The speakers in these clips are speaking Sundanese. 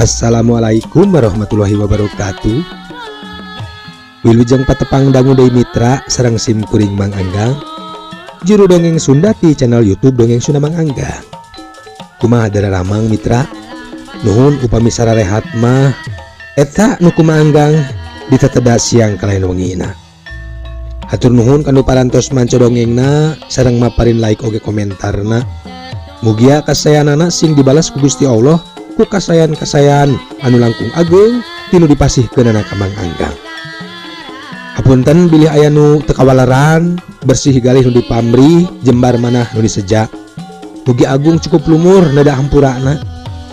Assalamualaikum warahmatullahi wabarakatuh. Wilujeng patepang dangu deui mitra sareng sim kuring Mang Anggang. Juru dongeng Sunda ti channel YouTube Dongeng Sunda Mang Anggang. Kumaha dararamang mitra? Nuhun upami sararehat mah eta nu kumaha Anggang diteteda siang kalayan wengina. Hatur nuhun kanu parantos manca dongengna sareng maparin like oge komentarna. Mugia kasayanana sing dibalas ku Gusti Allah ku kasayan-kasayan anu langkung ageng tinu dipasihkeunana ka Mang Anggang. Hapunten bilih aya nu teu kawalaran, bersih galih nu dipamrih, jembar manah nu disejak. Mugi agung cukup lumur nada hampurana.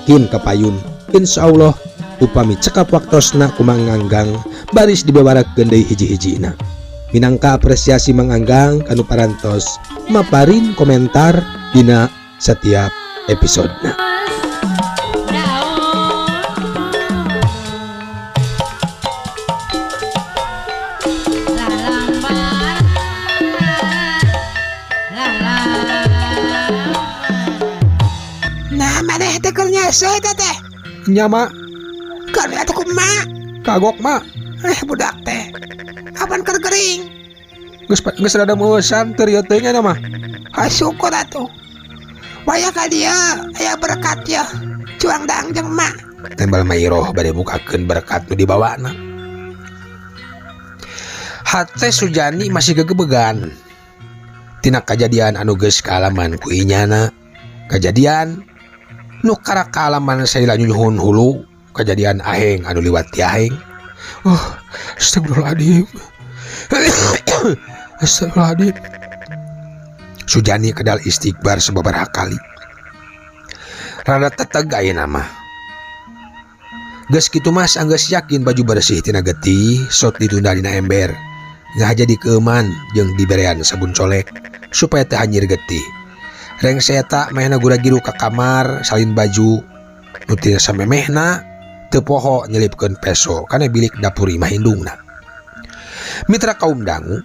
Kin kapayun insyaallah upami cekap waktosna ku Mang Anggang baris dibawarakeun deui hiji-hijina. Minangka apresiasi Mang Anggang kanu parantos maparin komentar dina setiap episodena. Nah, maneh teh keur nyese teh. Nya mak, Karena atuh kumaha? kagok mak. Budak teh. Apan keur gering? Geus rada meusan teu ieu teh nya mah. Syukur atuh. Waya ka dia aya berkat ya. Cuang dang jeung mak. Tembal mairoh bade mukakeun berkat nu dibawana. Hate Sujani masih gegebegan tina kajadian anu geus kaalaman ku inyana. Kajadian nu karak kaalaman saila nyuhun hulu, kajadian aheng anu liwat ti aheng. Astagfirullahaladzim. Astagfirullahaladzim. Sujani kedal istighbar sababaraha kali. Rada teteg ayeuna mah. Geus kitu mas anggeus yakin baju bersih tina getih sok ditunda dina ember. Ngahaja dikeuman jeung diberean sabun colek supaya teu hanyir getih. Reng seeta mehna gura-giru ka kamar salin baju nu tina samemehna teu poho nyelipkeun peso kana bilik dapur imah indungna. Mitra kaum dangu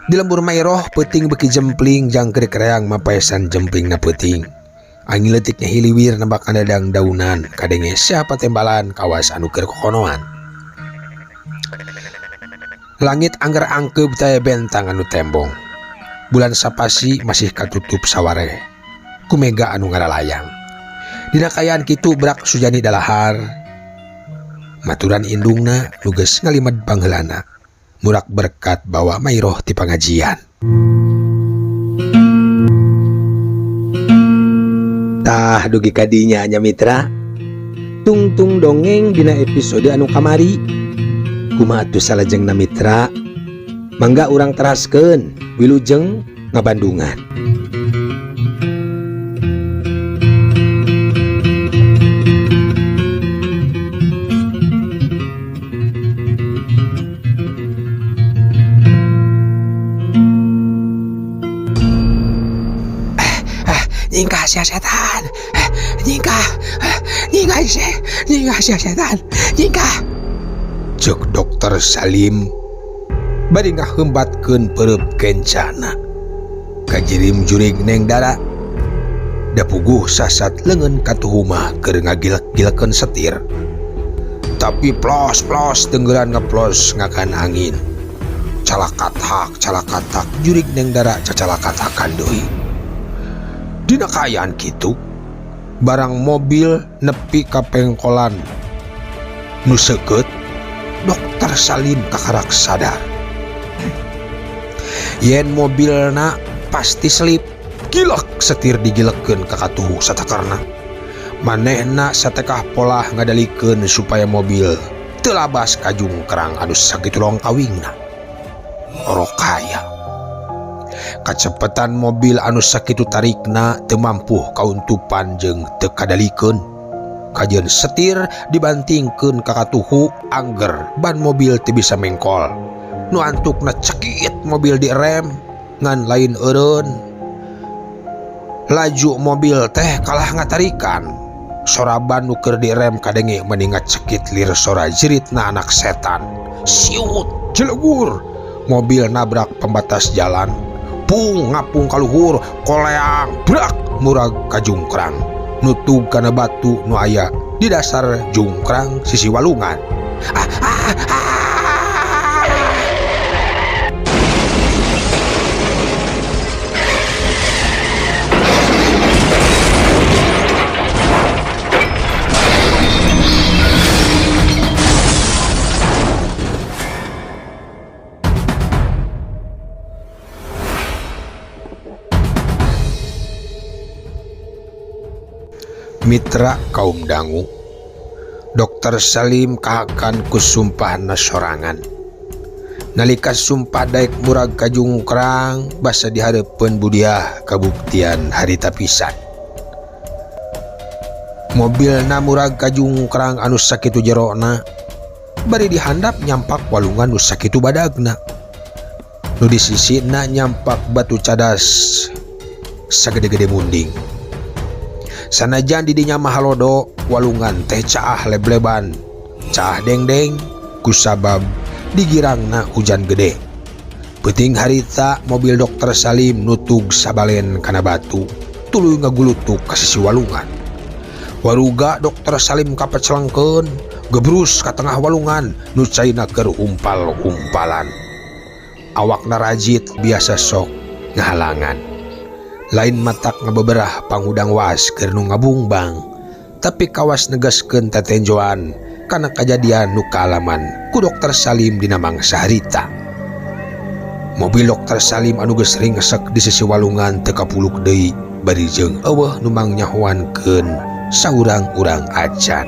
di lembur mairoh peuting beki jempling jang kereang mapaesan jemplingna peuting. Angin leutiknya hiliwir nembak dadang daunan kadenge siapa tembalan kawas anu keur kokonoan. Langit angger angkeub taya bentang anu tembong. Bulan sapasi masih katutup saware ku mega anu ngaralayang. Dina kayaan kitu brak Sujani dalahar. Maturan indungna nu geus ngalimed pangheulana. Murak berkat bawa mairoh ti pangajian. Tah dugi kadinya nya mitra. Tungtung dongeng dina episode anu kamari. Kumaha atuh salajengna mitra? Mangga urang teraskeun wilujeng ngabandungan. Nyingkah sia setan. Nyingkah sia setan. Nyingkah. Cek Dokter Salim bari ngahembatkeun pereup kencana. Kajirim jurig neng dara da puguh sasat leungeun katuhumah keur ngagilek-gilekeun setir. Tapi plos-plos tenggelan ngeplos ngakan angin. Calakatak jurig neng dara cacalakatakan deui. Dina kaayaan kitu barang mobil nepi ka pengkolan nu seukeut Dokter Salim kakarak sadar. Yen mobilna pasti selip, gilek setir digilekeun ka katuhu satakarna. Manehna satekah polah ngadalikeun supaya mobil teu labas ka jungkrang anu sakitu longkawingna. Orokaya. Kacepetan mobil anu sakitu tarikna teu mampu kauntupan jeung teu kadalikeun. Kajian setir dibantingkeun ka katuhu angger ban mobil teu bisa mengkol. Nu antukna cekit mobil direm ngan lain eureun. Laju mobil teh kalah ngatarikan. Soraban nu keur direm kadenge meningat cekit lir sora jeritna anak setan. Siut jelegur. Mobil nabrak pembatas jalan. Pung ngapung kaluhur koleang brak murag ka jungkrang. Nutug kana batu nu aya di dasar jungkrang sisi walungan. Mitra kaum dangu, Dokter Salim kahakan ku sumpahna sorangan. Nalika sumpah daek murag ka jungkrang basa dihareupeun budiah kabuktian harita pisan. Mobilna murag ka jungkrang anu sakitu jerona, bari dihandap nyampak walungan nu sakitu badagna. Nu di sisina nyampak batu cadas sagede-gede munding. Sanajan didinya mahalodo, walungan teh caah lebleban, caah dengdeng, kusabab digirangna hujan gede. Peuting harita mobil Dokter Salim nutug sabalen kana batu, tuluy ngagulutuk ka sisi walungan. Waruga Dokter Salim kapecelengkeun, gebrus ka tengah walungan, nu caina keur umpal-umpalan. Awakna rajit biasa sok ngahalangan. Lain matak ngabeberah pangudang was keur nu ngabungbang, tapi kawas negaskeun tatenjoan kana kajadian nu kaalaman ku Dokter Salim dina mangsa harita. Mobil Dokter Salim anu geus ringresek di sisi walungan teu kapuluk deui bari jeung eueuh nu mangnyahoankeun saurang-urang acan.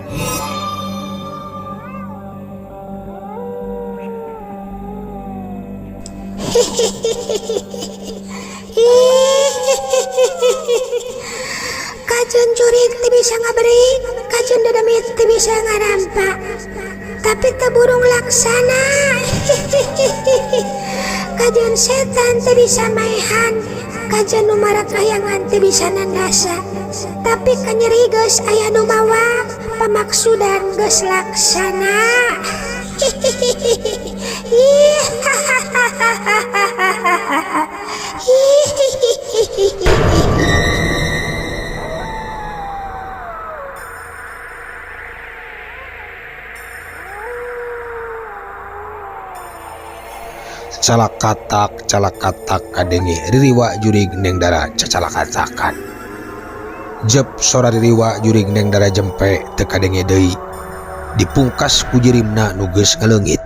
Kajen curig teu bisa ngabering, kajen dadamit teu bisa ngarampa, tapi teu burung laksana. Kajen setan teu bisa maehan, kajen nu marak rayangan teu bisa nandasa, tapi kanyeri geus aya nu mawa, pamaksudan geus laksana. Calakatak kadenge ririwa jurig neng dara cacalakatakan. Jep sora ririwa jurig neng dara jempe teu kadenge deui. Dipungkas ku jirimna nu geus ngaleungit.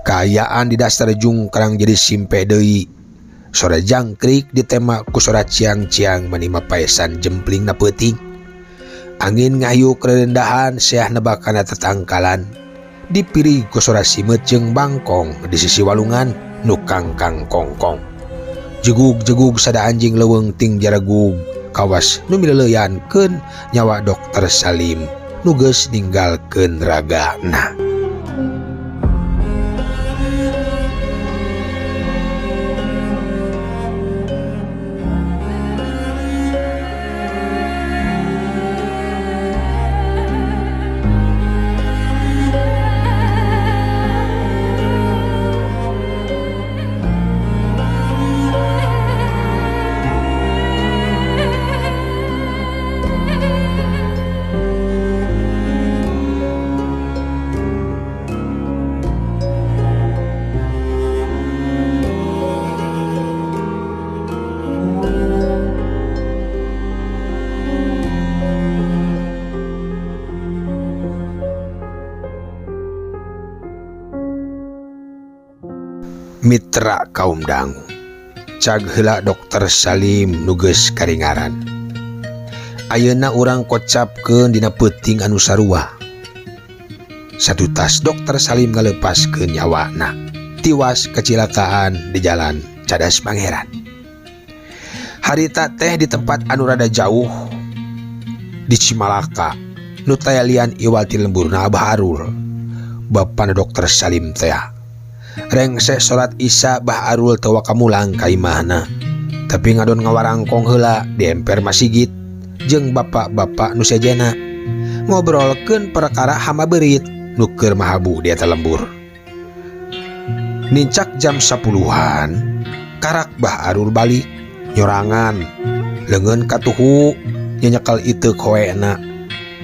Kaayaan di dasar jungkrang jadi simpe deui. Sora jangkrik ditema ku sora ciang-ciang manima paesan jemplingna peuting. Angin ngayuk kerendahan seah nebakana tetangkalan. Dipiri ku sora simet jeung bangkong di sisi walungan nu kangkang kongkong. Jegug-jegug sada anjing leuweung ting jaragug kawas nu mileleuyankeun nyawa Dokter Salim nu geus ninggalkeun ragana. Mitra kaum dangu, cag heula Dokter Salim nu geus karingaran. Ayeuna urang kocapkeun dina peuting anu sarua. Satu tas Dokter Salim ngalepaskeun nyawana, tiwas kecelakaan di jalan Cadas Pangeran. Harita teh di tempat anu rada jauh di Cimalaka, nu taya lian iwati lemburna Abah Arul, bapana Dokter Salim teh. Rengse salat Isya Bah Arul teu wakamulang ka imahna, tapi ngadon ngawarangkong heula di emper masigit jeung bapak-bapak nu sejena ngobrolkeun perkara hama beurit nu keur mahabu di eta lembur. Nincak jam 10-an karak Bah Arul balik nyorangan leungeun katuhu nyenyekel iteuk hoena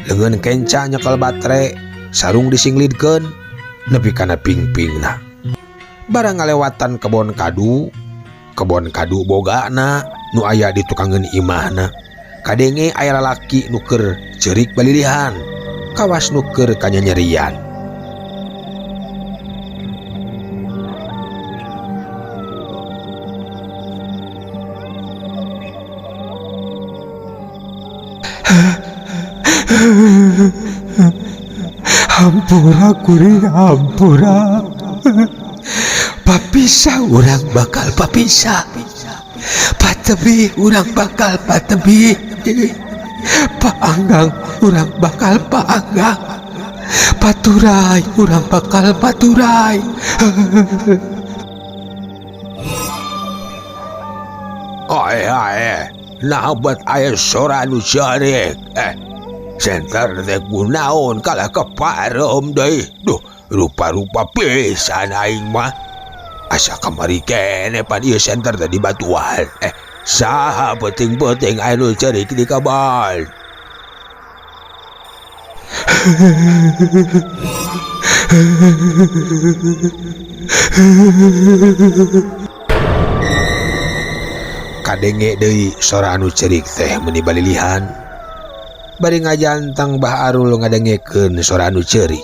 Lengan kenca nyekel baterai, sarung disinglidkeun nepi kana ping-pingna. Barang ngalewatan kebon kadu bogana nu aya di tukangeun imahna. Kadenge aya lalaki nu keur ceurik balilihan, kawas nu keur kanyanyerian. Hampura kuring hampura. Papisah urang bakal papisah. Patebi urang bakal patebi. Paanggang urang bakal paanggang. Paturai urang bakal paturai. Ae, nah buat aya sora nu ceurik. Senter teh kunaon kalah kepareum deui. Duh, rupa-rupa pisan aing mah. Asa kamari kene pan ieu senter teh di batuan. Saha penting-penting aya nu ceurik di kabal. Kadenge deui sora anu ceurik teh meuni balilihan. Bari ngajantang Bah Arul ngadengekeun sora anu ceurik.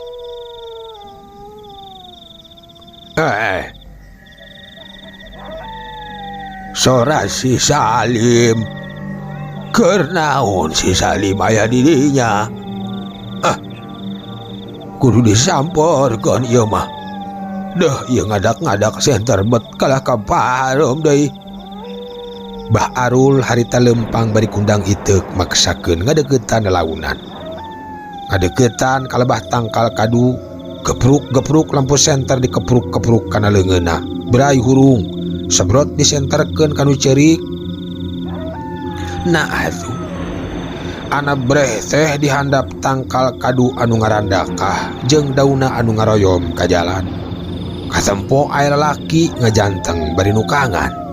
Sora si Salim. Keur naon si Salim aya di dinya? Kudu disamporkeun ieu mah. Duh, ieu ngadak-ngadak senter bet kalah kapareum deui. Bah Arul harita lempang bari kundang iteuk maksakeun ngadeukeutan lelaunan. Ngadeukeutan kalebah tangkal kadu, gepruk-gepruk lampu senter dikepruk-kepruk kana leungeunna. Berai hurung, sebrot disenterkeun kanu ceurik. Nah atuh. Ana breh teh dihandap tangkal kadu anu ngarandakah jeung daunna anu ngaroyom ka jalan. Katempo aya lalaki ngajanteng bari nukangan.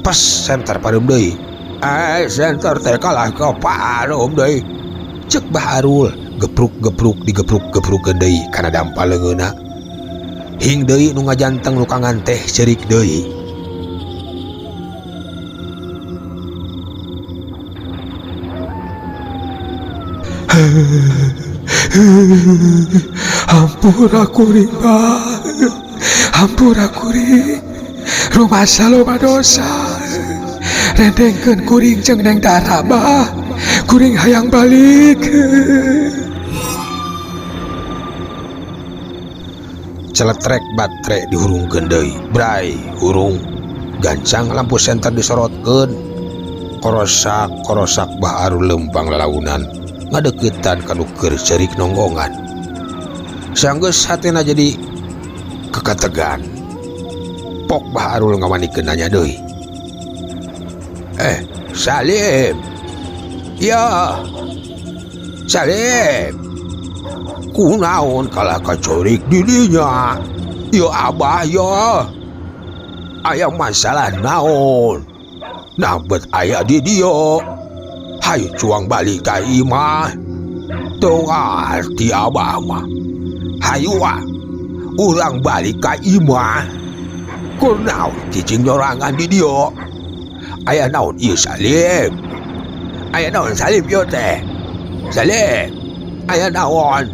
Pas senter pareum deui. Senter teh kalah kapareum deui. Cek Bah Arul, gepruk-gepruk digepruk-geprukeun deui kana dampal leungeunna. Hing deui nu ngajanteng nukangan teh ceurik deui. Hampura kuring Bah. Hampura kuring. Rumah saloma dosa. Rendengkeun kuring jeung Neng Dara Bah. Kuring hayang balik. Celetrek baterai dihurungkeun deui. Brai hurung. Gancang lampu senter disorotkeun. Korosak Bah Arul lempang lelaunan. Ngadeukeutan kanu keur ceurik nonggongan. Sanggeus hatena jadi kekategan. Pok Bah Arul ngawanikeun nanya deui. Salim. Ya. Salim. Kunaon kalah kacorik di dinya? Ya Abah ya. Aya masalah naon? Nabet aya di dieu. Hayu cuang balik ka imah. Teu ngarti Abah mah. Hayu urang balik ka imah. Kurnaon cicing nyorangan di dieu? Aya naon ieu Salim? Aya naon Salim ieu teh? Salim, aya naon?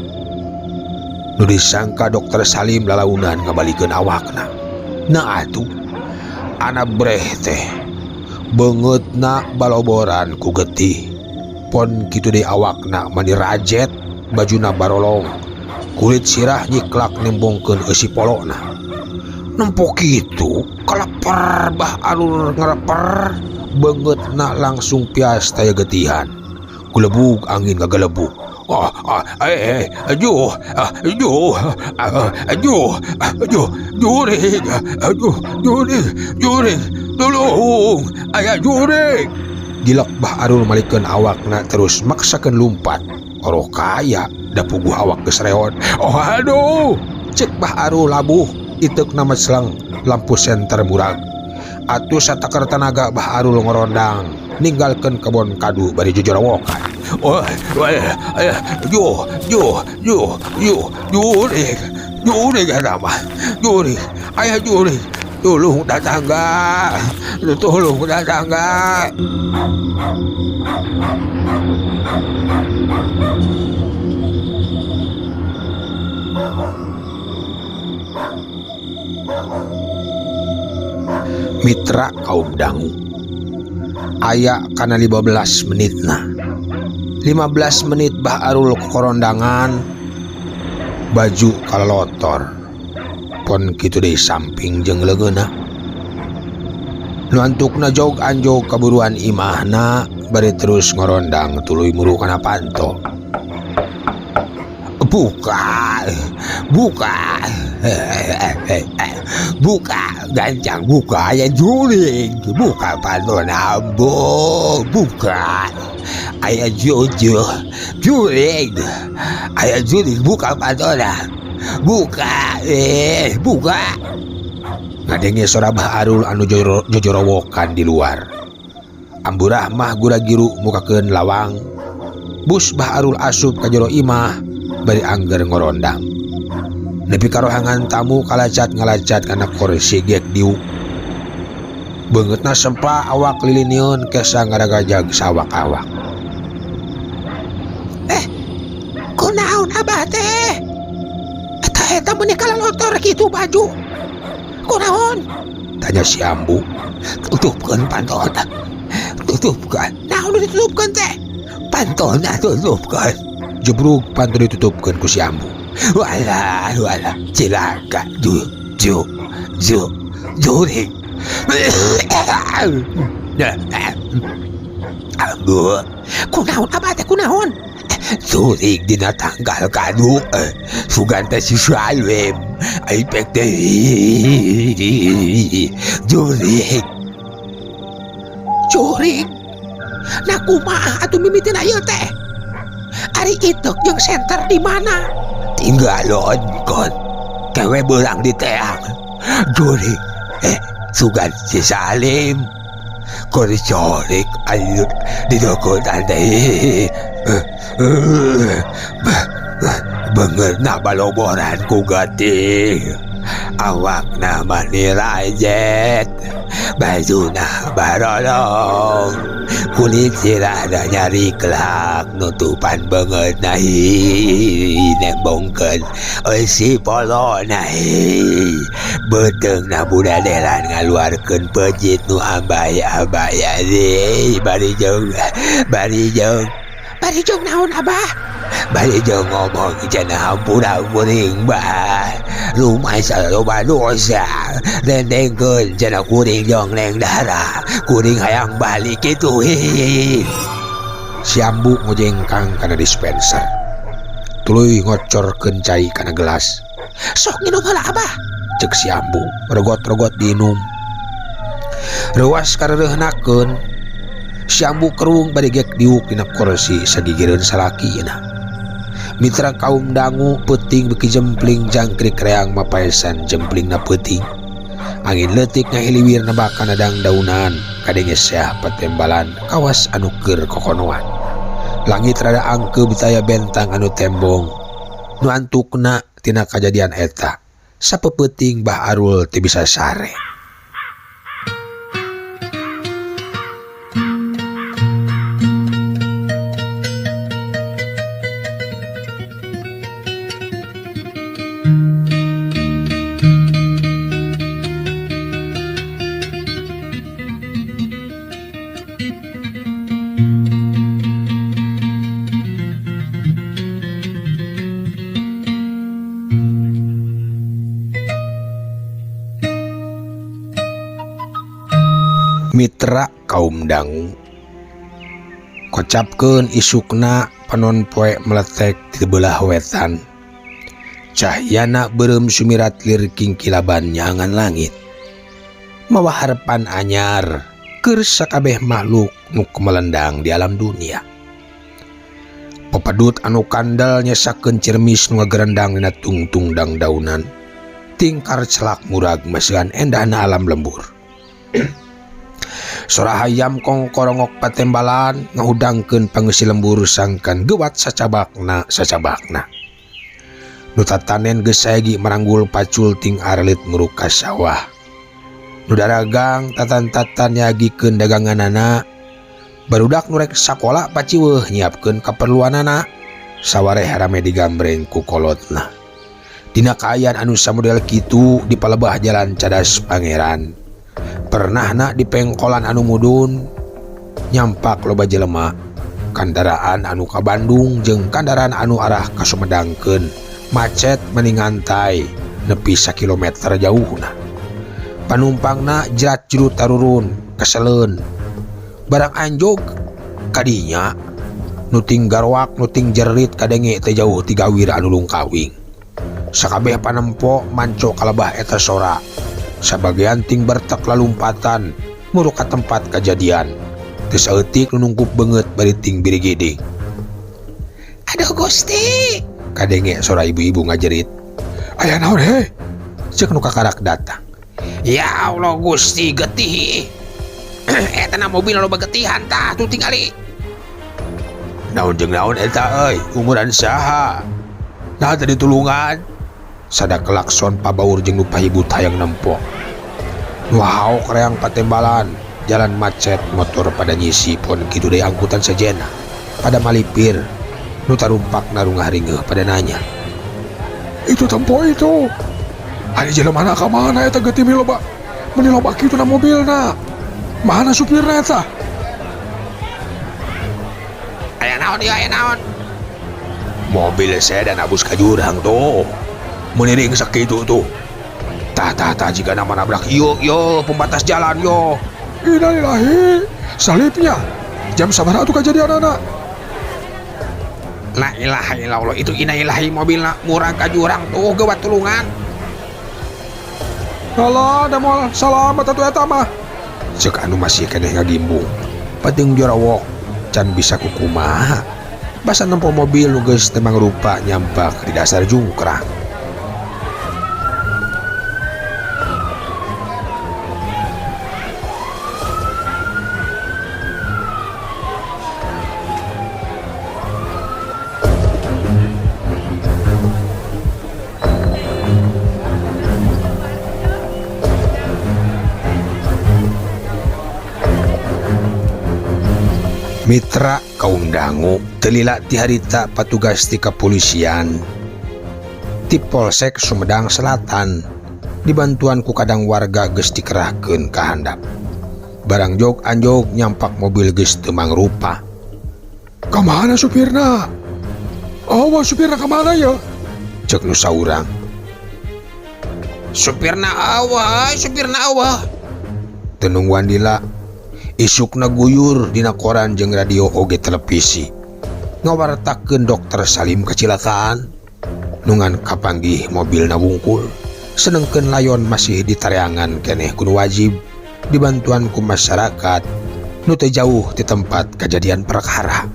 Nu disangka dokter Salim lalaunan ngabalikeun awakna. Nah atuh, anak breh teh beungeutna baloboran ku getih. Pon kitu deui awakna mani rajet, bajuna barolong, kulit sirah nyiklak nembongkeun eusi polona. Nempo kitu kaleper Bah Arul ngareper, beungeutna langsung pias taya getihan. Kulebug angin ngagelebug. Jurig, tolong, aya jurig. Gilak Bah Arul malikeun awakna terus maksakeun lumpat. Oroh kaya da puguh awak geus reot. Aduh, cek Bah Arul labuh iteuk nama selang lampu senter murag. atuh satakar tenaga Bah Arul ngorondang ninggalkeun kebon kadu bari jojorowokan. Jurig ada mah. Jurig, aya jurig. Tolong datangga. Tolong datangga. Mitra kaum dangu aya kana 15 menitna 15 menit Bah Arul korondangan baju kalolotor pon kitu deui samping jeung leungeuna nu antukna jog anjog kaburuan imahna bari terus ngorondang tuluy muru kana panto. Buka gancang, buka aya jurig, buka panton ambo, buka aya jurig, aya jurig, buka pantona, buka ngadenge suara Bah Arul anu jojorowokan di luar. Amburah mah gura giru mukakeun lawang bus Bah Arul asup ka jero imah bari angger ngorondang nepi ka rohangan tamu kalacat ngalacat kana kursi gek diu beungeutna sempa awak lilinieun kesa ngaragajag sawak-awak. Kunaon abah teh? Eta meuni kalolotor kitu baju. Kunaon? Tanya si Ambu. Tutupkeun pantona. Tutupkeun. Naon ditutupkeun teh? Pantona tutupkeun. Jebrug pantu ditutupkeun ku si Ambu. Walah, cilaka, jurig. Ambu, kunaon abah teh kunaon? Jurig dina tanggal kadu, sugan teh si Salem, aipek teh jurig. Nah kumaha atuh mimiten ayeuna teh? Ari itek jeung senter di mana? Tinggalon kon. Kewe beurang di teang. Jurig. Sugan si Salim. Kor corik ayeuna di dokotan teh. Beungeutna baloboran ku geuting. Awakna mani rajet. Bajuna barolong. Kulit sirahna nyari kelak nutupan beungeutna nembongkeun eusi polona beuteungna budadelan ngaluarkeun pejit nu ambay-ambay bari jeung naon abah? Bari jeung ngomong cenah hampura kuring bah rumah saloba dosa rendengkeun cenah kuring jong leng darah kuring hayang balik kitu. Si Ambu ngojengkang kana dispenser tuluy ngocorkeun cai kana gelas. Sok minum heula abah, cek si Ambu rogot-rogot diinum. Reuas kareureunnakeun si Ambu kerung bari gek diuk dina kursi sagigireun salakina. Mitra kaum dangu peuting beki jempling jangkrik reang mapaesan jemplingna peuting. Angin leutik ngahiliwirna bakana dangdaunan kadenge seah patembalan kawas anu keur kokonoan. Langit rada angke bitaya bentang anu tembong. Nu antukna tina kajadian eta sapepeuting Bah Arul teu bisa sare. Mitra kaum dangu kocapkeun isukna panon poe meletek di belah wetan. Cahyana beureum sumirat lir kingkilaban nyangan langit. Mawa harepan anyar keur sakabeh makhluk nu kumelendang di alam dunia. Pepadut anu kandel nyesakeun cirmis nu ngagerendang dina tungtung dangdaunan. Tingkar celak murag maseuhan endahna alam lembur. Sora hayam kongkorongok patembalan ngahudangkeun pangeusi lembur sangkan gewat sacabakna. Nu tatanen geus saegi maranggul pacul ting arlit nguruk ka sawah. Nu daragang tatan-tatan nyagikeun daganganana. Barudak nu rek sakola paciweuh nyiapkeun kaperluanana. Sawareh rame digambreng ku kolotna. Dina kaayaan anu samodel kitu di palebah jalan Cadas Pangeran. Pernahna di pengkolan anu mudun nyampak loba jelema kandaraan anu ka Bandung jeung kandaraan anu arah ka Sumedangkeun macet meningantai nepi 1 kilometer jauhna. Panumpangna jerat juru tarurun keseleun barang anjog kadinya nuting garwak nuting jerit kadenge teh jauh ti gawir anu lungkawing. Sakabeh panempo manco kalebah eta sora. Sabagian ting bertek lalumpatan muruk ka tempat kejadian. Teu saeutik nu nungkup beungeut bari ting birigede. Aduh Gusti, Kadenge sora ibu-ibu ngajerit. Aya naon he? Ceuk nu kakarak datang. Ya Allah Gusti getih. Eta na mobil loba getihan tah tuh tingali. Naon jeung naon eta euy? Umuran saha? Nah tadi tulungan. Sada klakson pabaur jeung nu pahibut hayang nempok. Nu haok reang patembalan, jalan macet motor pada nyisi pon kitu deui angkutan sejenna. Pada malipir, nu tarumpakna rungaringeuh pada nanya. Itu tempo itu. Ari jelema ka mana eta geuti miloba? Mun loba kitu na mobilna. Mana supirna eta? Aya naon ieu aya naon? Mobil sedan abus ka jurang tuh. Meniring sakitu tuh. Tah jika nama nabrak yo pembatas jalan yo. Innalillahi salibnya. Jam sabaraha atuh kejadian anak? La ilaha illallah itu innalillahi mobilna murang ka jurang tuh geuwat tulungan. Alah da moal salamet atuh eta mah. Ceuk anu masih keneh ngagimbung. Penting jorawok can bisa kukumaha. Basa nempo mobil nu geus teu mangrupa nyampak di dasar jungkrang. Mitra kaum dangu telila ti harita patugas ti kepolisian ti Polsek Sumedang Selatan dibantuan ku kadang warga geus dikerahkeun ka handap. Barang jog anjog nyampak mobil geus teu mangrupa. Kamana supirna? Oh, supirna kamana ya? Cek nu saurang. Supirna awah. Tenungguan dila isukna guyur dina koran jeung radio oge televisi ngawartakeun dokter Salim kecelakaan nungan kapanggih mobilna wungkul senengkeun layon masih ditareangan keneh kudu wajib dibantuan ku masyarakat nu teu jauh ti tempat kejadian perkara.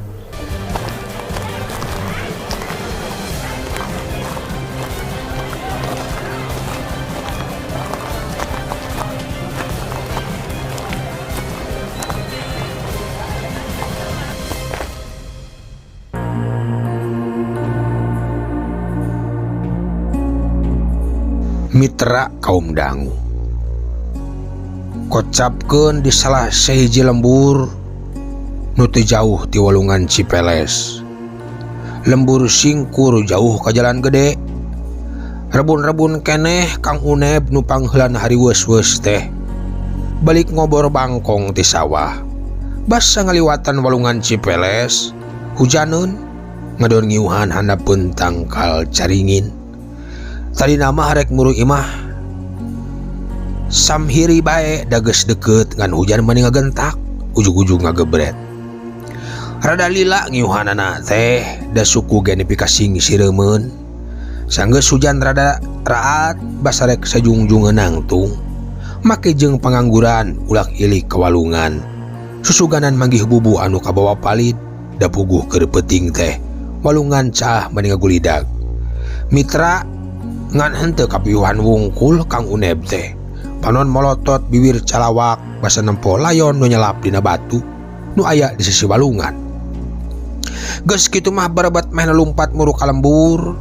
Mitra kaum dangu kocapkeun di salah sahiji lembur nu teu jauh ti walungan Cipeles. Lembur singkur jauh ka jalan gede. Rebun-rebun keneh Kang Uneb nu pangheulan hari weus-weus teh balik ngobor bangkong ti sawah. Basa ngaliwatan walungan Cipeles, hujaneun ngadon ngiuhan handapeun tangkal caringin. Tadi nama harek muru imah samhiri bae da geus deukeut ngan hujan meni ngagentak ujug-ujug ngagebret. Rada lila ngiuhanana teh da suku ge nepi ka sing sireumeun. Sanggeus hujan rada raat basarek sajungjungeun nangtung make jeung pangangguran ulah ilik kawalungan. Susuganan manggih bubu anu kabawa palid da puguh keur peuting teh walungan cah meni ngagulidag. Mitra ngan henteu kapiuhan wungkul Kang Uneb teh panon molotot bibir calawak basa nempo layon nu nyelap dina batu nu aya di sisi walungan. Geus kitu mah barebat meh lompat muru ka lembur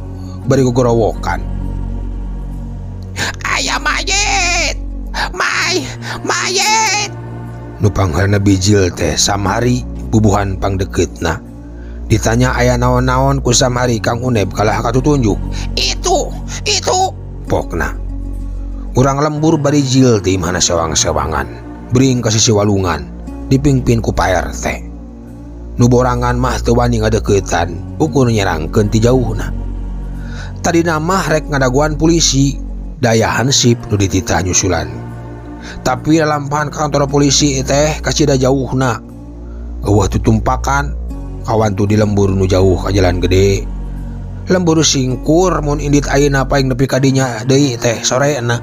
bari gogorowokan. Aya mayit! Mayit! Nu pangharna bijil teh Samhari bubuhan pangdeketna. Ditanya aya naon-naon ku Samhari Kang Uneb kalah katutunjuk. Itu! Pokna urang lembur bari jil ti imahna sewang-sewangan bering ka sisi walungan dipingpin ku Pak RT. Nu borangan mah teu wani ngadeukeutan ukur nyerangkeun ti jauhna. Tadina mah rek ngadaguan polisi daya hansip nu dititah nyusulan. Tapi lalampahan ka kantor polisi teh kasida jauhna. Eueuh tutumpakan kawan tu di lembur nu jauh ka jalan gede. Lembur singkur mun indit ayeuna paing nepi ka dinya deui teh sorena.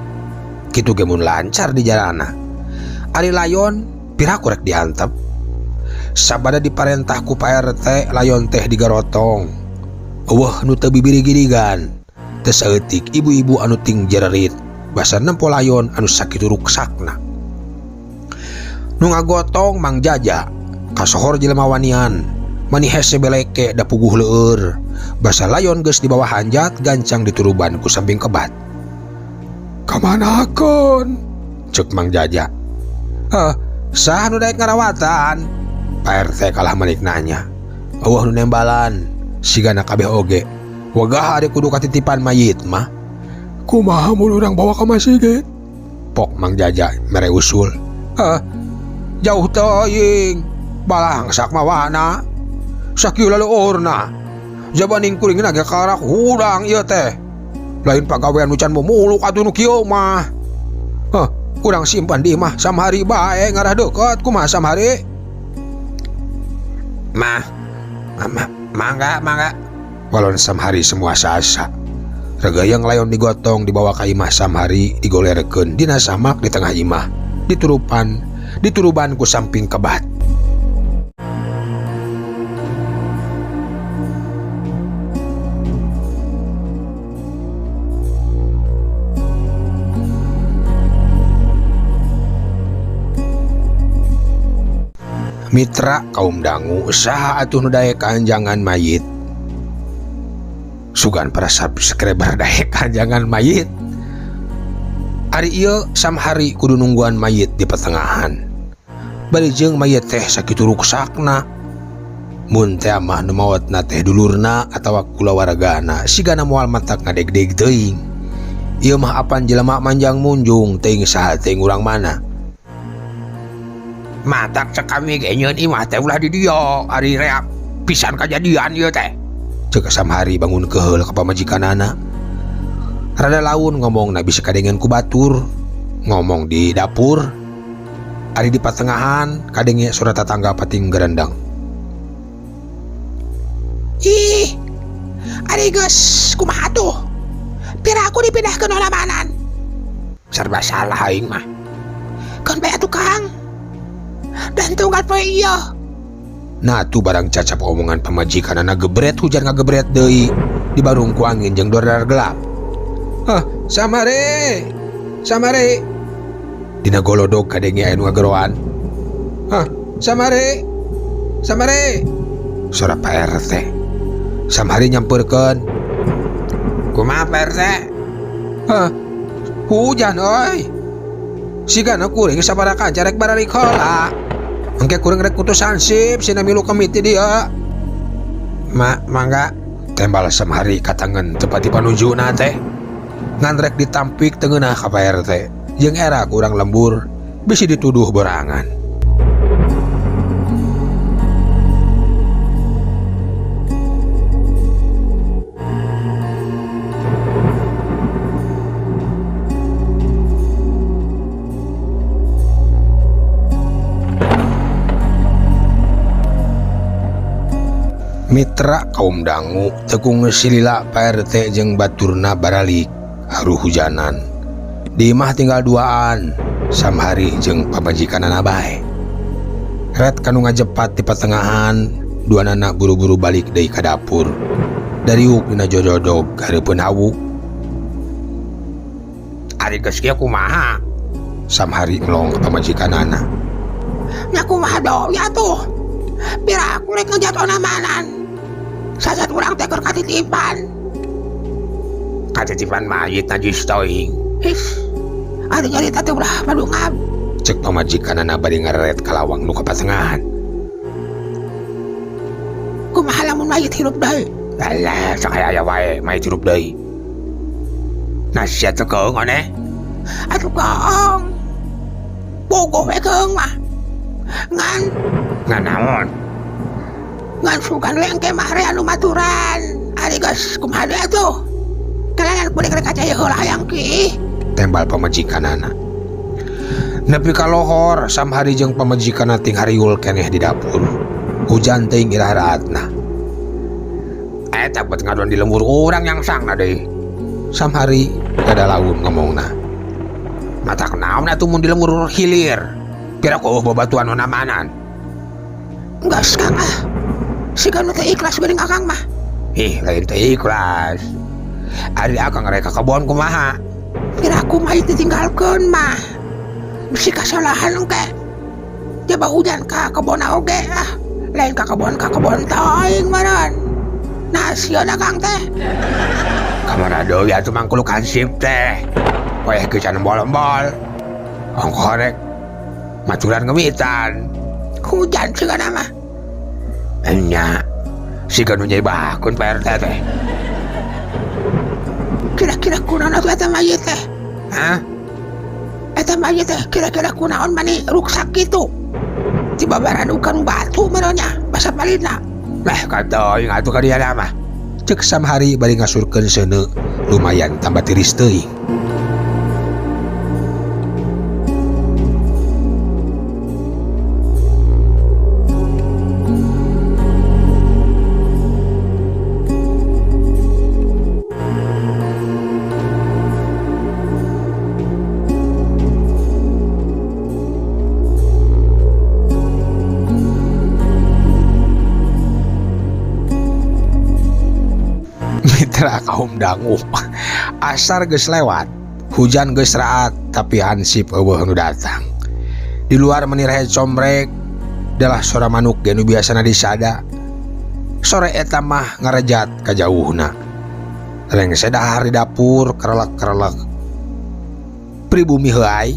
Kitu ge mun lancar di jalanna. Ari layon piraku rek diantep. Sabada diparentah ku Pak RT layon teh digarotong. Eueuh nu teu bibiri-girigan. Teu saeutik ibu-ibu anu ting jererit basa nempo layon anu sakitu ruksakna. Nu ngagotong Mang Jaja kasohor jelema wanian mani hese beleke da puguh leueur basa layon geus di bawah hanjat gancang dituruban ku samping kebat. Kamanakeun? Cek Mang Jaja. Sah nu daek ngarawatan? Pak RT kalah menik nanya. Eueuh nu nembalan sigana kabeh oge. Wagah ari kudu katitipan mayit mah. Kumaha mun urang bawa ka masjid? Pok Mang Jaja mere usul. Jauh teuing. Balang sak mawana. Sakieu leueurna. Jabaning kuringna ge karak hudang ieu teh. Lain pagawean nu can muluk atuh nu kieu mah. Kurang simpan di mah Samhari bae ngarah deukeut kumaha Samhari? Mangga. Walon Samhari semua asa-asa. Regayang layon digotong dibawa ka imah Samhari digolerkeun dina samak di tengah imah. Dituruban ku samping kebat. Mitra kaum dangu saha atuh nu daek kanjangan mayit. Sugan para subscriber daek kanjangan mayit. Ari ieu Samhari kudu nungguan mayit di pertengahan. Bari jeung mayit teh sakitu ruksakna. Mun teh mah nu maotna teh dulurna atawa kulawargana sigana moal matak ngadeg-deg teuing. Ieu mah apan jelema manjang munjung teuing saha teuing urang mana. Matak cek kami ge nyeun imah teh ulah di dieu ari reak pisan kajadian ieu teh. Cek Samhari bangun keheul ka pamajikanana. Rada laun ngomongna bisa kadengen ku batur. Ngomong di dapur. Ari di patengahan kadenge suara tetangga pating gerendang. Ih, ari geus kumaha tuh? Pira aku dipindahkeun olamanan. Serba salah aing mah. Kan bae tukang. Dan tunggal poe iya. Nah tuh barang cacap omongan pamajikanana gebret hujan ngagebret deui di barungku angin jeung dordar gelap. Samhari dina golodog kadenge aya nu ngageroan. Samhari suara Pak RT. Samhari nyampeurkeun. Kumaha Pak RT? Hujan euy. Sigana kuring sabaraha carek baralik heula. Engke kuring rek kutus hansip sina milu komiti dia. Mangga tembal Samhari katangen tepat di panujuna teh. Ngan rek ditampik teungeunah ka Pak RT. Jeung era kurang lembur bisi dituduh borangan. Mitra kaum dangu tekung silila Pak RT jeung baturna baralik haru hujanan. Di imah tinggal duaan Samhari jeung pamajikanana bae. Ret kanu ngajepat di pertengahan duanana buru-buru balik deui ka dapur. Dariuk dina jododog hareupeun hawu. Ari geus kieu kumaha? Samhari melong ke pamajikanana. Nya kumaha do ya tuh. Pira aku rek ngejatuh namanan. Sasat urang teh keur katitipan. Katitipan mayit najis teuing. His. Ari nyarita teh ulah madungab. Cek pamajikanana bari ngareret ka lawang nu kapatengahan. Kumaha lamun mayit hirup deui? Alah, sakaya aya wae mayit hirup deui. Nasihat teu keung oneh. Atuh kaong. Bogoh we keung mah. Ngan Nganaon? ngan sugan lengke mah re anu maturan. Ari geus kumaha deui atuh? Kalian kudu rek kacaya heula hayang ki. Tembal pamajikanana. Nepi ka lohor, Samhari jeung pamajikanna ting hariul keneh di dapur. Hujan teuing irah-iraatna. Eta bet ngaduan di lembur urang yang sangna deui. Samhari kada laun ngomongna. Mata naon atuh mun di lembur hilir. Pira ku babatuan nu namanan. Geus Kang ah. Siga nu teh ikhlas geuning akang mah. Ih, lain teh ikhlas. Ari akang rek ka kebon kumaha? Pira aku mah ditinggalkeun mah. Bisi kasalahan engke. Coba hujan ka kebon oge ah. Lain ka kebon teuing meureun. Nah, sieun akang teh. Kamana deui atuh mangkulu kansip teh. Poe geus embol-embol. Ongko rek maturan ngemitan. Hujan sigana mah. Enya siga nu nyai bakun PRT teh. Kira-kira kunaon atuh eta mayit teh? Hah? Eta mayit teh kira-kira kunaon mani ruksak kitu? Tibabaran ukan batu meureunnya, basa palina. Lah kateuing atuh ka dieu mah. Cek Samhari bari ngasurkeun seuneu lumayan tambah tiris teuing. Mitra kaum dangu. Asar geus lewat. Hujan geus raat tapi hansip eueuh nu datang. Di luar menirahe comrek dalah sora manuk ge nu biasana disada. Sore eta mah ngarejat ka jauhna. Reng sedahar di dapur karelek-karelek. Pribumi heuai.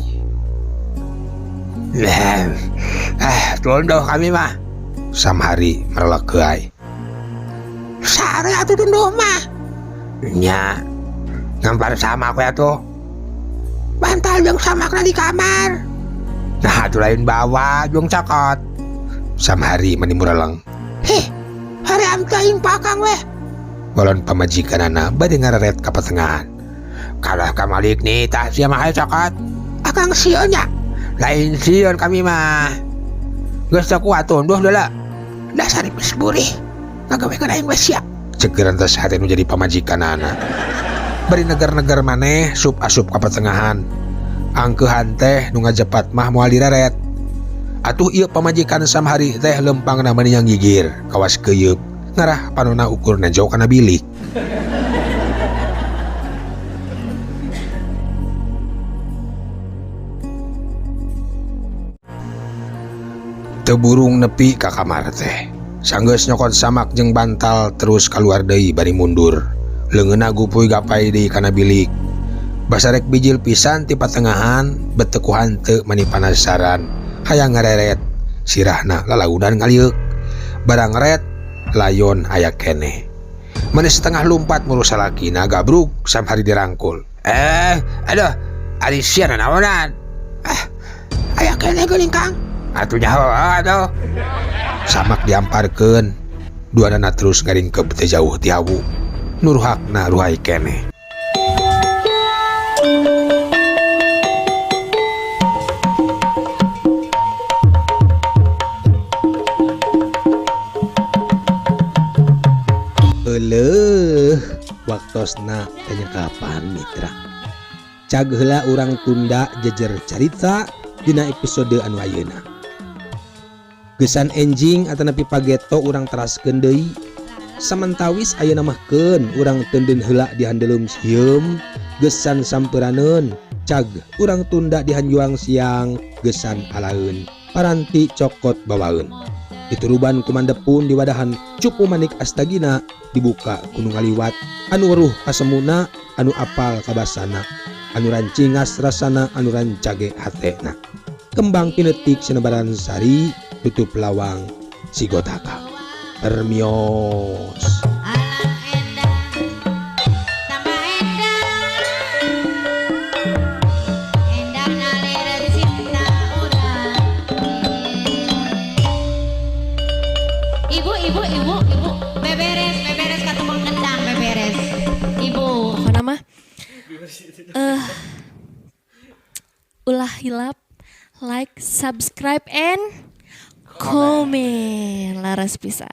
Tunduh kami mah. Samhari merelek heuai. Sare atuh tunduh mah. Nya ngampar sama aku atuh. Bantal jeung samakna di kamar. Nah atuh lain bawa jeung cakot. Samhari meni mureleng. Heh, haream teuing pakang weh. Balon pamajikanana bade ngareret ka patengahan. Kalah ka Malik nih tah sia mah aya cakot. Akang sieun nya. Lain sieun kami mah. Geus teu kuat tunduh deula. Dasar iblis burih. Ngagawekeun aing we sia. Cegeran tes hati nu jadi pamajikanana. Bari negar-negar maneh sup asup ka patengahan. Angkeuhan teh nu ngajepat mah moal direret. Atuh ieu pamajikan Samhari teh lempangna meuni yang gigir, kawas keuyeub. Ngarah panonna ukurna jauh kana bilik. Teu burung nepi ka kamar teh. Sanggeus nyokot samak jeung bantal terus kaluar deui bari mundur. Leungeunna gupuy gapai deui kana bilik. Basarek bijil pisan ti patengahan, beteu hanteu mani panasaran, hayang ngareret. Sirahna lalaudan ngaliuk. Barang ret layon aya keneh. Mani setengah lumpat mulu salakina gabruk Samhari dirangkul. Aduh, ari sia naonan. Aya keneh geuning Kang. Atuh nyaho atuh. Samak diamparkeun. Duanana terus ngaringkeup teu jauh ti hawu. Nuruhakna ruhai keneh. Waktosna tanya kapan mitra. Cag heula urang tunda jejer carita dina episode anu ayeuna. Gesan enjing atanapi pageto urang teraskeun deui. Samantawis ayeuna mahkeun urang teunden heula di handelum sieum gesan sampuraneun Cag urang tunda dihanjuang siang gesan alaun paranti cokot bawaun. Dituruban kumandepun di wadahan cupu manik astagina dibuka gunung ngaliwat anu weruh kasemuna anu apal kabasana anu rancingas rasana anu rancage hatena. Kembang pinetik sinebaran sari tutup lawang si Gotaka. Permios. Alang endah, tambah endah, endah nalir cinta udah. Ibu, beberes katumang kendang, beberes. Ibu, Apa nama? Ulah hilap, like, subscribe, and comment. Laras bisa.